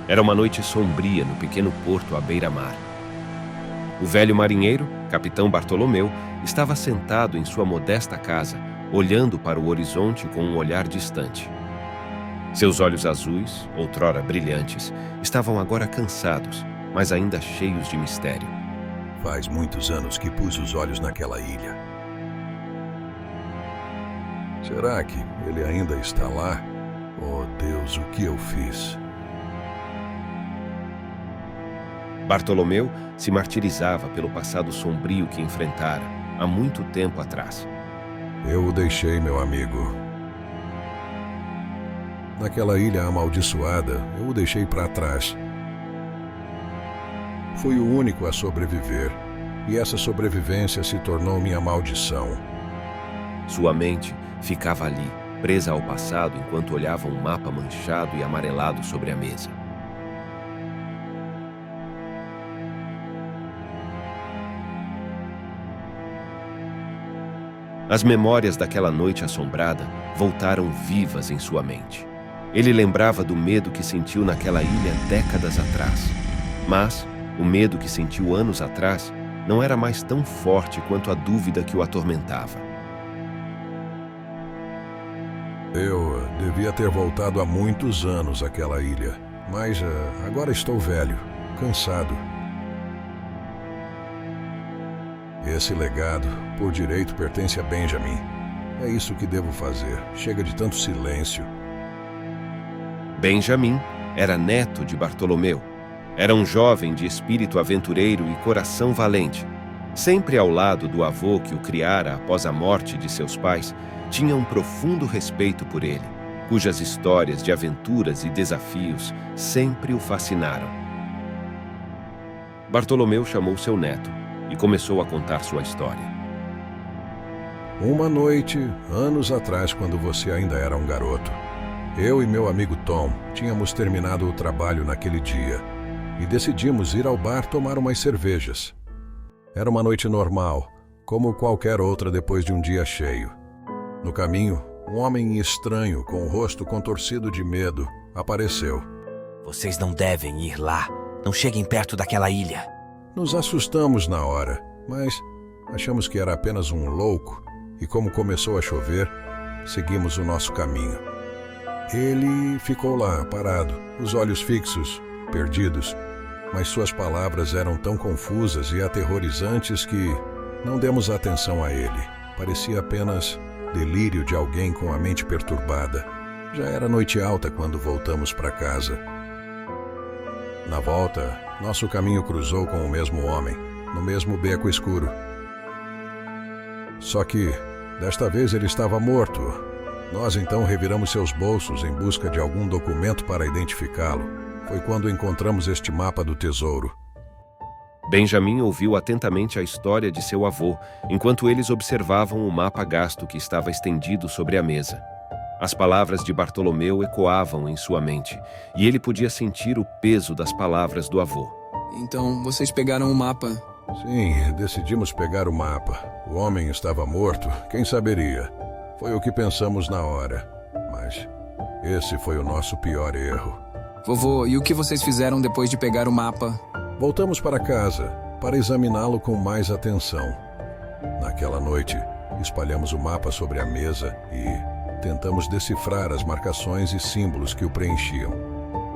Era uma noite sombria no pequeno porto à beira-mar. O velho marinheiro, capitão Bartolomeu, estava sentado em sua modesta casa, olhando para o horizonte com um olhar distante. Seus olhos azuis, outrora brilhantes, estavam agora cansados, mas ainda cheios de mistério. Faz muitos anos que pus os olhos naquela ilha. Será que ele ainda está lá? Oh Deus, o que eu fiz? Bartolomeu se martirizava pelo passado sombrio que enfrentara há muito tempo atrás. Eu o deixei, meu amigo. Naquela ilha amaldiçoada, eu o deixei para trás. Fui o único a sobreviver, e essa sobrevivência se tornou minha maldição. Sua mente ficava ali, presa ao passado enquanto olhava um mapa manchado e amarelado sobre a mesa. As memórias daquela noite assombrada voltaram vivas em sua mente. Ele lembrava do medo que sentiu naquela ilha décadas atrás. Mas o medo que sentiu anos atrás não era mais tão forte quanto a dúvida que o atormentava. Eu devia ter voltado há muitos anos àquela ilha, mas agora estou velho, cansado. Esse legado, por direito, pertence a Benjamin. É isso que devo fazer. Chega de tanto silêncio. Benjamin era neto de Bartolomeu. Era um jovem de espírito aventureiro e coração valente. Sempre ao lado do avô que o criara após a morte de seus pais, tinha um profundo respeito por ele, cujas histórias de aventuras e desafios sempre o fascinaram. Bartolomeu chamou seu neto e começou a contar sua história. Uma noite, anos atrás, quando você ainda era um garoto, eu e meu amigo Tom tínhamos terminado o trabalho naquele dia e decidimos ir ao bar tomar umas cervejas. Era uma noite normal, como qualquer outra depois de um dia cheio. No caminho, um homem estranho, com o rosto contorcido de medo, apareceu. Vocês não devem ir lá. Não cheguem perto daquela ilha. Nos assustamos na hora, mas achamos que era apenas um louco e, como começou a chover, seguimos o nosso caminho. Ele ficou lá, parado, os olhos fixos, perdidos, mas suas palavras eram tão confusas e aterrorizantes que não demos atenção a ele. Parecia apenas delírio de alguém com a mente perturbada. Já era noite alta quando voltamos para casa. Na volta, nosso caminho cruzou com o mesmo homem, no mesmo beco escuro. Só que, desta vez, ele estava morto. Nós então reviramos seus bolsos em busca de algum documento para identificá-lo. Foi quando encontramos este mapa do tesouro. Benjamin ouviu atentamente a história de seu avô, enquanto eles observavam o mapa gasto que estava estendido sobre a mesa. As palavras de Bartolomeu ecoavam em sua mente, e ele podia sentir o peso das palavras do avô. Então, vocês pegaram o mapa? Sim, decidimos pegar o mapa. O homem estava morto, quem saberia? Foi o que pensamos na hora, mas esse foi o nosso pior erro. Vovô, e o que vocês fizeram depois de pegar o mapa? Voltamos para casa, para examiná-lo com mais atenção. Naquela noite, espalhamos o mapa sobre a mesa e tentamos decifrar as marcações e símbolos que o preenchiam.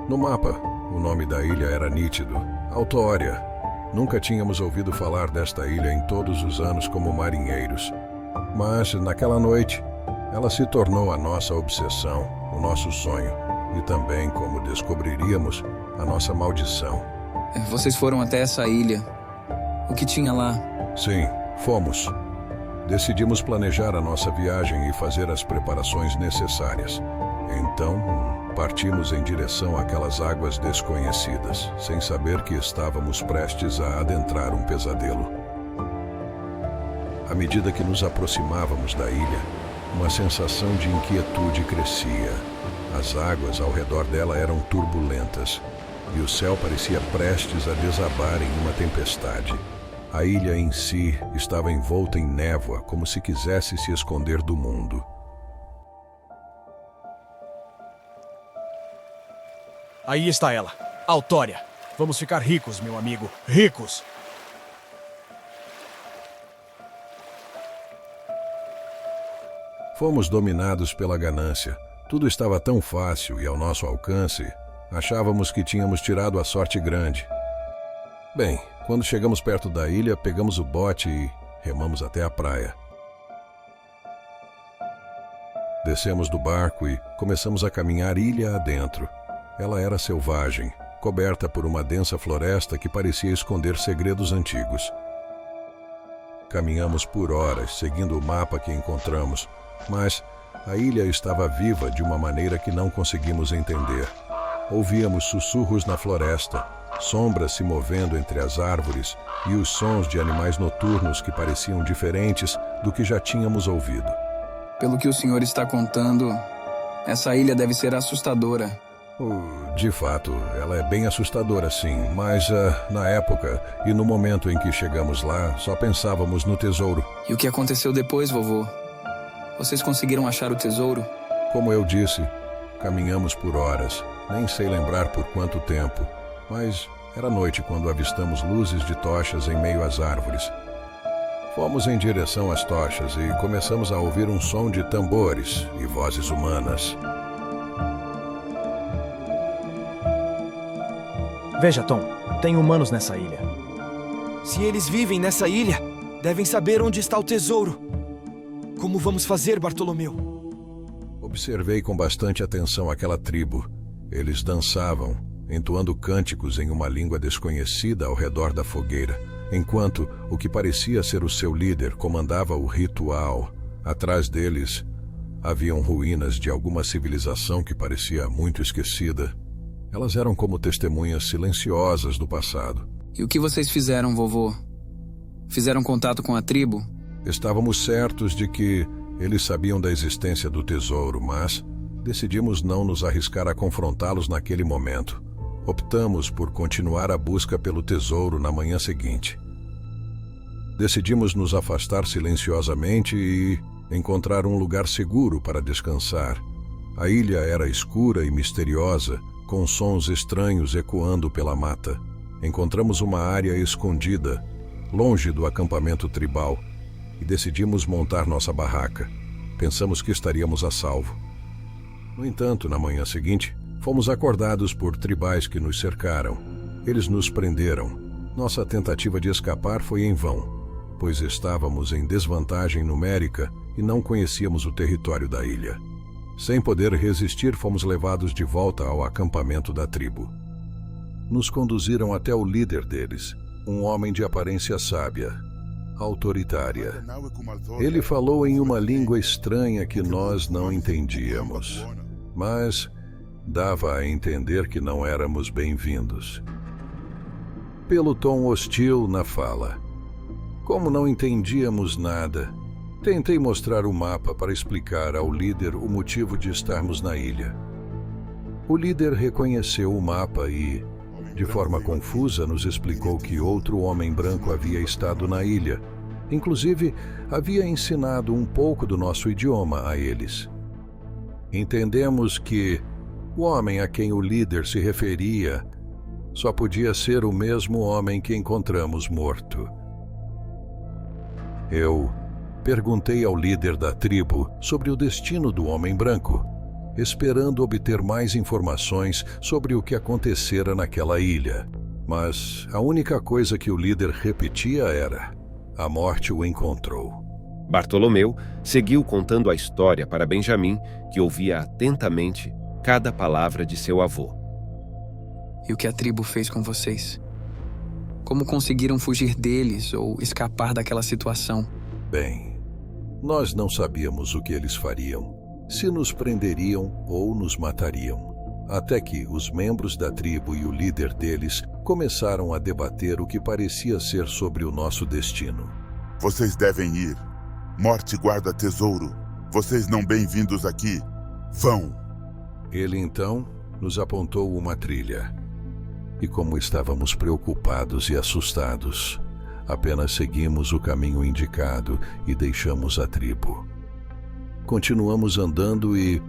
No mapa, o nome da ilha era nítido, Autória. Nunca tínhamos ouvido falar desta ilha em todos os anos como marinheiros. Mas, naquela noite, ela se tornou a nossa obsessão, o nosso sonho, e também, como descobriríamos, a nossa maldição. Vocês foram até essa ilha. O que tinha lá? Sim, fomos. Decidimos planejar a nossa viagem e fazer as preparações necessárias. Então, partimos em direção àquelas águas desconhecidas, sem saber que estávamos prestes a adentrar um pesadelo. À medida que nos aproximávamos da ilha, uma sensação de inquietude crescia. As águas ao redor dela eram turbulentas, e o céu parecia prestes a desabar em uma tempestade. A ilha em si estava envolta em névoa, como se quisesse se esconder do mundo. Aí está ela, Altória, vamos ficar ricos, meu amigo. Ricos! Fomos dominados pela ganância. Tudo estava tão fácil e ao nosso alcance. Achávamos que tínhamos tirado a sorte grande. Bem, quando chegamos perto da ilha, pegamos o bote e remamos até a praia. Descemos do barco e começamos a caminhar ilha adentro. Ela era selvagem, coberta por uma densa floresta que parecia esconder segredos antigos. Caminhamos por horas, seguindo o mapa que encontramos, mas a ilha estava viva de uma maneira que não conseguimos entender. Ouvíamos sussurros na floresta, sombras se movendo entre as árvores e os sons de animais noturnos que pareciam diferentes do que já tínhamos ouvido. Pelo que o senhor está contando, essa ilha deve ser assustadora. De fato, ela é bem assustadora, sim, mas na época e no momento em que chegamos lá, só pensávamos no tesouro. E o que aconteceu depois, vovô? Vocês conseguiram achar o tesouro? Como eu disse, caminhamos por horas, nem sei lembrar por quanto tempo, mas era noite quando avistamos luzes de tochas em meio às árvores. Fomos em direção às tochas e começamos a ouvir um som de tambores e vozes humanas. Veja, Tom, tem humanos nessa ilha. Se eles vivem nessa ilha, devem saber onde está o tesouro. Como vamos fazer, Bartolomeu? Observei com bastante atenção aquela tribo. Eles dançavam, entoando cânticos em uma língua desconhecida ao redor da fogueira, enquanto o que parecia ser o seu líder comandava o ritual. Atrás deles, haviam ruínas de alguma civilização que parecia muito esquecida. Elas eram como testemunhas silenciosas do passado. E o que vocês fizeram, vovô? Fizeram contato com a tribo? Estávamos certos de que eles sabiam da existência do tesouro, mas decidimos não nos arriscar a confrontá-los naquele momento. Optamos por continuar a busca pelo tesouro na manhã seguinte. Decidimos nos afastar silenciosamente e encontrar um lugar seguro para descansar. A ilha era escura e misteriosa, com sons estranhos ecoando pela mata. Encontramos uma área escondida, longe do acampamento tribal, e decidimos montar nossa barraca. Pensamos que estaríamos a salvo. No entanto, na manhã seguinte, fomos acordados por tribais que nos cercaram. Eles nos prenderam. Nossa tentativa de escapar foi em vão, pois estávamos em desvantagem numérica e não conhecíamos o território da ilha. Sem poder resistir, fomos levados de volta ao acampamento da tribo. Nos conduziram até o líder deles, um homem de aparência sábia, autoritária. Ele falou em uma língua estranha que nós não entendíamos, mas dava a entender que não éramos bem-vindos. Pelo tom hostil na fala. Como não entendíamos nada, tentei mostrar o mapa para explicar ao líder o motivo de estarmos na ilha. O líder reconheceu o mapa e, de forma confusa, nos explicou que outro homem branco havia estado na ilha. Inclusive, havia ensinado um pouco do nosso idioma a eles. Entendemos que o homem a quem o líder se referia só podia ser o mesmo homem que encontramos morto. Eu perguntei ao líder da tribo sobre o destino do homem branco, esperando obter mais informações sobre o que acontecera naquela ilha. Mas a única coisa que o líder repetia era: a morte o encontrou. Bartolomeu seguiu contando a história para Benjamim, que ouvia atentamente cada palavra de seu avô. E o que a tribo fez com vocês? Como conseguiram fugir deles ou escapar daquela situação? Bem, nós não sabíamos o que eles fariam, se nos prenderiam ou nos matariam, até que os membros da tribo e o líder deles começaram a debater o que parecia ser sobre o nosso destino. Vocês devem ir. Morte guarda tesouro. Vocês não bem-vindos aqui. Vão! Ele então nos apontou uma trilha. E como estávamos preocupados e assustados, apenas seguimos o caminho indicado e deixamos a tribo. Continuamos andando e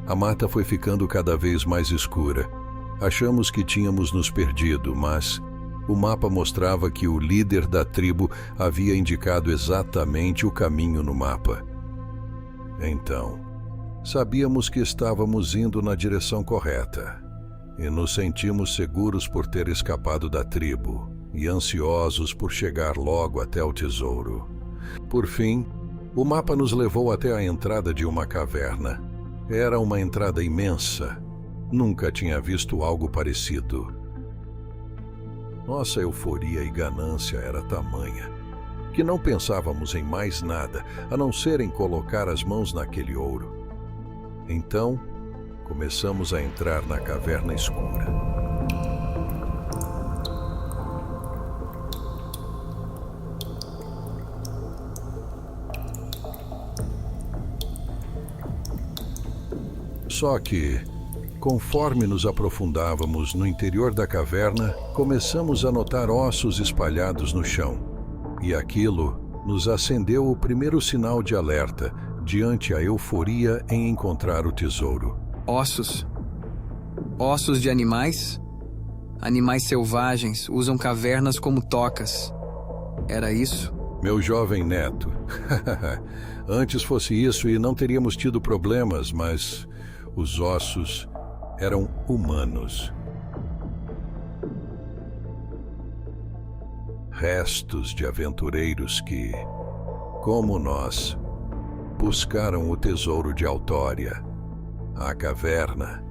a mata foi ficando cada vez mais escura. Achamos que tínhamos nos perdido, mas o mapa mostrava que o líder da tribo havia indicado exatamente o caminho no mapa. Então, sabíamos que estávamos indo na direção correta e nos sentimos seguros por ter escapado da tribo e ansiosos por chegar logo até o tesouro. Por fim, o mapa nos levou até a entrada de uma caverna. Era uma entrada imensa. Nunca tinha visto algo parecido. Nossa euforia e ganância era tamanha que não pensávamos em mais nada a não ser em colocar as mãos naquele ouro. Então, começamos a entrar na caverna escura. Só que, conforme nos aprofundávamos no interior da caverna, começamos a notar ossos espalhados no chão. E aquilo nos acendeu o primeiro sinal de alerta diante a euforia em encontrar o tesouro. Ossos. Ossos de animais? Animais selvagens usam cavernas como tocas. Era isso? Meu jovem neto. Antes fosse isso e não teríamos tido problemas, mas os ossos eram humanos. Restos de aventureiros que, como nós, buscaram o tesouro de Altória. A caverna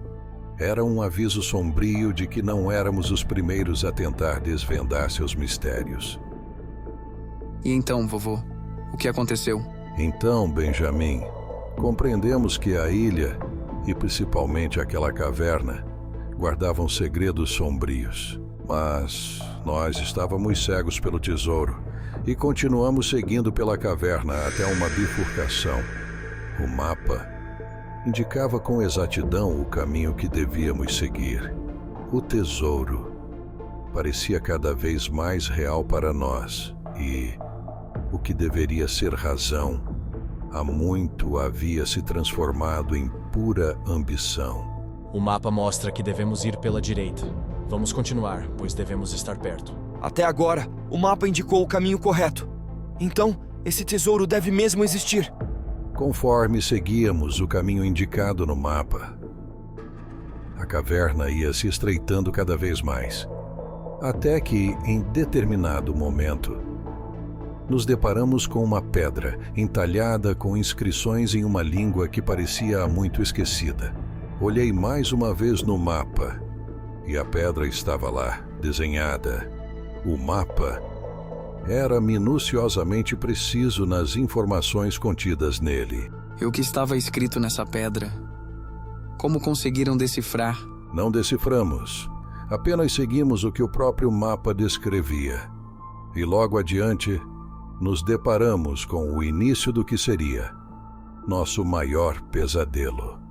era um aviso sombrio de que não éramos os primeiros a tentar desvendar seus mistérios. E então, vovô, o que aconteceu? Então, Benjamin, compreendemos que a ilha, e principalmente aquela caverna, guardavam segredos sombrios. Mas nós estávamos cegos pelo tesouro e continuamos seguindo pela caverna até uma bifurcação. O mapa indicava com exatidão o caminho que devíamos seguir. O tesouro parecia cada vez mais real para nós e o que deveria ser razão, há muito havia se transformado em pura ambição. O mapa mostra que devemos ir pela direita. Vamos continuar, pois devemos estar perto. Até agora, o mapa indicou o caminho correto. Então, esse tesouro deve mesmo existir. Conforme seguíamos o caminho indicado no mapa, a caverna ia se estreitando cada vez mais, até que, em determinado momento, nos deparamos com uma pedra entalhada com inscrições em uma língua que parecia há muito esquecida. Olhei mais uma vez no mapa e a pedra estava lá, desenhada. O mapa era minuciosamente preciso nas informações contidas nele. E o que estava escrito nessa pedra? Como conseguiram decifrar? Não deciframos, apenas seguimos o que o próprio mapa descrevia. E logo adiante, nos deparamos com o início do que seria nosso maior pesadelo.